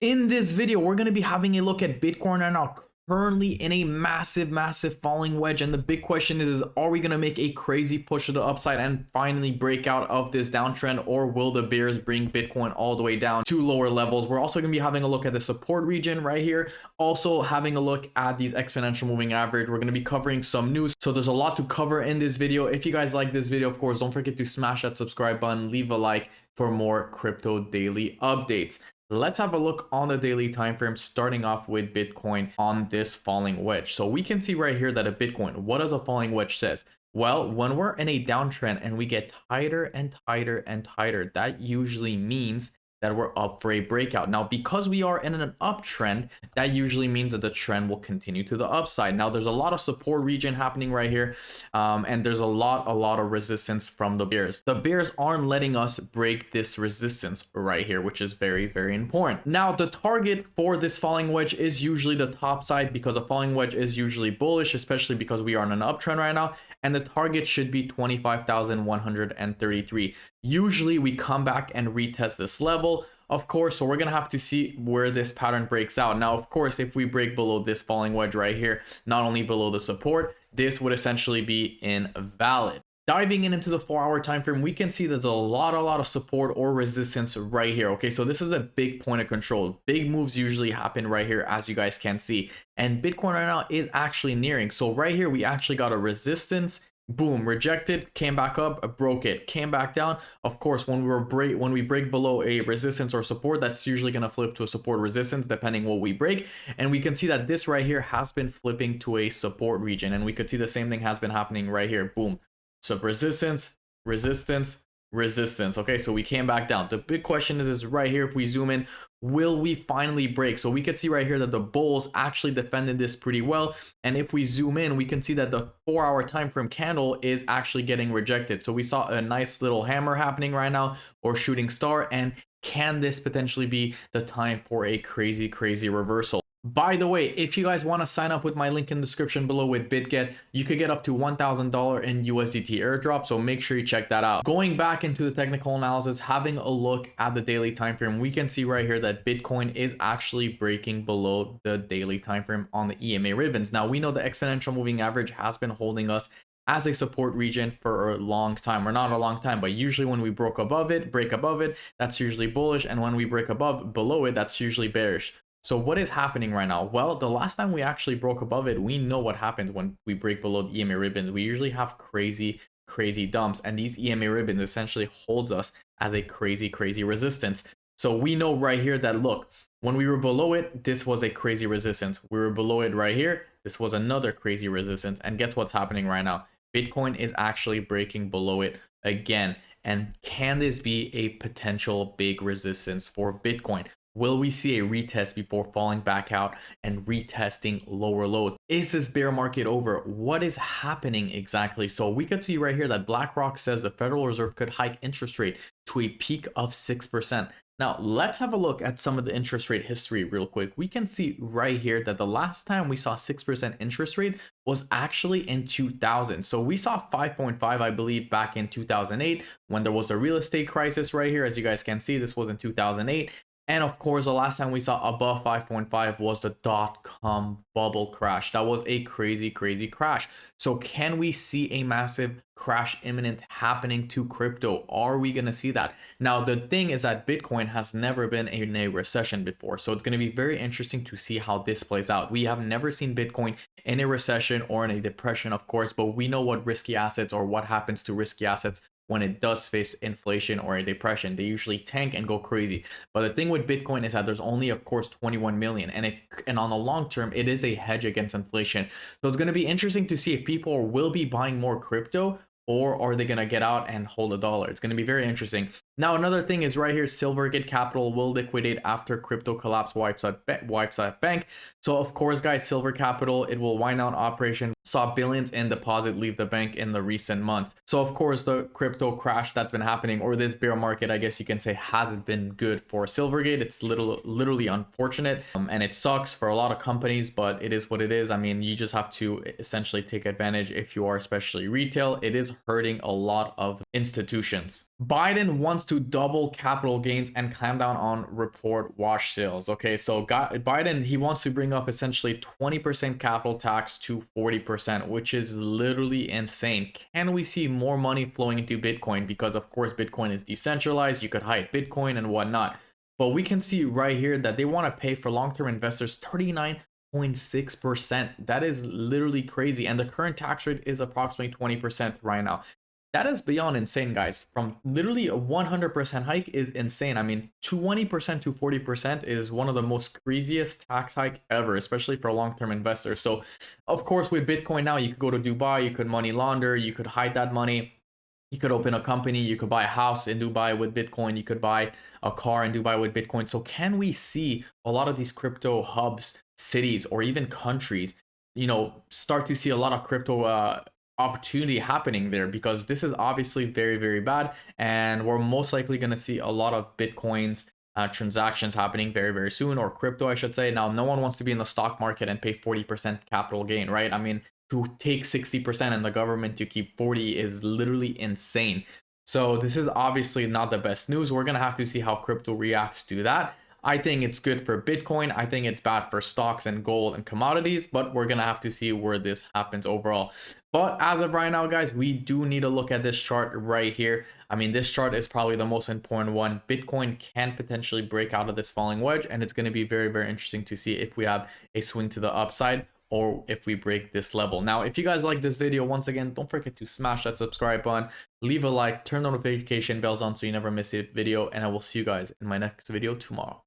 In this video, we're going to be having a look at Bitcoin right now, currently in a massive falling wedge. And the big question is are we going to make a crazy push to the upside and finally break out of this downtrend, or will the bears bring Bitcoin all the way down to lower levels? We're also going to be having a look at the support region right here, also having a look at these exponential moving average. We're going to be covering some news, so there's a lot to cover in this video. If you guys like this video, of course, don't forget to smash that subscribe button, leave a like for more crypto daily updates. Let's have a look on the daily time frame, starting off with Bitcoin on this falling wedge. So we can see right here that a Bitcoin, what does a falling wedge says? Well, when we're in a downtrend and we get tighter and tighter and tighter, that usually means that we're up for a breakout. Now, because we are in an uptrend, that usually means that the trend will continue to the upside. Now, there's a lot of support region happening right here, and there's a lot of resistance from the bears. The bears aren't letting us break this resistance right here, which is very important. Now, the target for this falling wedge is usually the top side, because a falling wedge is usually bullish, especially because we are in an uptrend right now, and the target should be 25,133. Usually we come back and retest this level, of course, so we're gonna have to see where this pattern breaks out. Now, of course, if we break below this falling wedge right here, not only below the support, this would essentially be invalid. Diving into the 4-hour time frame, we can see there's a lot of support or resistance right here. Okay, so this is a big point of control. Big moves usually happen right here, as you guys can see, and Bitcoin right now is actually nearing. So right here we actually got a resistance, boom, rejected, came back up, broke it, came back down. Of course, when we break below a resistance or support, that's usually going to flip to a support resistance depending what we break. And we can see that this right here has been flipping to a support region, and we could see the same thing has been happening right here. Boom, sub resistance, resistance, resistance. Okay, so we came back down. The big question is right here, if we zoom in, will we finally break? So we can see right here that the bulls actually defended this pretty well, and if we zoom in, we can see that the 4-hour time frame candle is actually getting rejected. So we saw a nice little hammer happening right now, or shooting star, and can this potentially be the time for a crazy reversal? By the way, if you guys want to sign up with my link in the description below with BitGet, you could get up to $1,000 in USDT airdrop, so make sure you check that out. Going back into the technical analysis, having a look at the daily time frame, we can see right here that Bitcoin is actually breaking below the daily time frame on the EMA ribbons. Now, we know the exponential moving average has been holding us as a support region for a long time, or not a long time, but usually when we break above it, that's usually bullish, and when we break below it, that's usually bearish. So what is happening right now? Well, the last time we actually broke above it, we know what happens when we break below the EMA ribbons. We usually have crazy dumps, and these EMA ribbons essentially holds us as a crazy resistance. So we know right here that, look, when we were below it, this was a crazy resistance. We were below it right here, this was another crazy resistance. And guess what's happening right now? Bitcoin is actually breaking below it again. And can this be a potential big resistance for Bitcoin? Will we see a retest before falling back out and retesting lower lows? Is this bear market over? What is happening exactly? So we could see right here that BlackRock says the Federal Reserve could hike interest rate to a peak of 6%. Now, let's have a look at some of the interest rate history real quick. We can see right here that the last time we saw 6% interest rate was actually in 2000. So we saw 5.5, I believe, back in 2008 when there was a real estate crisis right here. As you guys can see, this was in 2008. And of course, the last time we saw above 5.5 was the dot-com bubble crash. That was a crazy crash. So can we see a massive crash imminent happening to crypto? Are we going to see that? Now, the thing is that Bitcoin has never been in a recession before. So it's going to be very interesting to see how this plays out. We have never seen Bitcoin in a recession or in a depression, of course, but we know what risky assets, or what happens to risky assets when it does face inflation or a depression. They usually tank and go crazy. But the thing with Bitcoin is that there's only, of course, 21 million, and on the long term, it is a hedge against inflation. So it's going to be interesting to see if people will be buying more crypto, or are they going to get out and hold a dollar? It's going to be very interesting. Now, another thing is right here, Silvergate Capital will liquidate after crypto collapse wipes out bank. So of course, guys, Silver Capital, it will wind down operation, saw billions in deposit leave the bank in the recent months. So of course, the crypto crash that's been happening, or this bear market, I guess you can say, hasn't been good for Silvergate. It's literally unfortunate, and it sucks for a lot of companies, but it is what it is. I mean, you just have to essentially take advantage if you are especially retail. It is hurting a lot of institutions. Biden wants to to double capital gains and clamp down on report wash sales. Okay, so Biden, he wants to bring up essentially 20% capital tax to 40%, which is literally insane. Can we see more money flowing into Bitcoin? Because of course Bitcoin is decentralized, you could hide Bitcoin and whatnot, but we can see right here that they want to pay for long-term investors 39.6%. That is literally crazy, and the current tax rate is approximately 20% right now. That is beyond insane, guys. From literally a 100% hike is insane. I mean, 20% to 40% is one of the most craziest tax hike ever, especially for long-term investors. So of course with Bitcoin now, you could go to Dubai, you could money launder, you could hide that money, you could open a company, you could buy a house in Dubai with Bitcoin, you could buy a car in Dubai with Bitcoin. So can we see a lot of these crypto hubs, cities, or even countries, start to see a lot of crypto opportunity happening there? Because this is obviously very, very bad, and we're most likely going to see a lot of Bitcoins transactions happening very, very soon, or crypto, I should say. Now, no one wants to be in the stock market and pay 40% capital gain, right? I mean, to take 60% and the government to keep 40 is literally insane. So this is obviously not the best news. We're going to have to see how crypto reacts to that. I think it's good for Bitcoin. I think it's bad for stocks and gold and commodities, but we're going to have to see where this happens overall. But as of right now, guys, we do need to look at this chart right here. I mean, this chart is probably the most important one. Bitcoin can potentially break out of this falling wedge, and it's going to be very, very interesting to see if we have a swing to the upside or if we break this level. Now, if you guys like this video, once again, don't forget to smash that subscribe button, leave a like, turn notification bells on so you never miss a video, and I will see you guys in my next video tomorrow.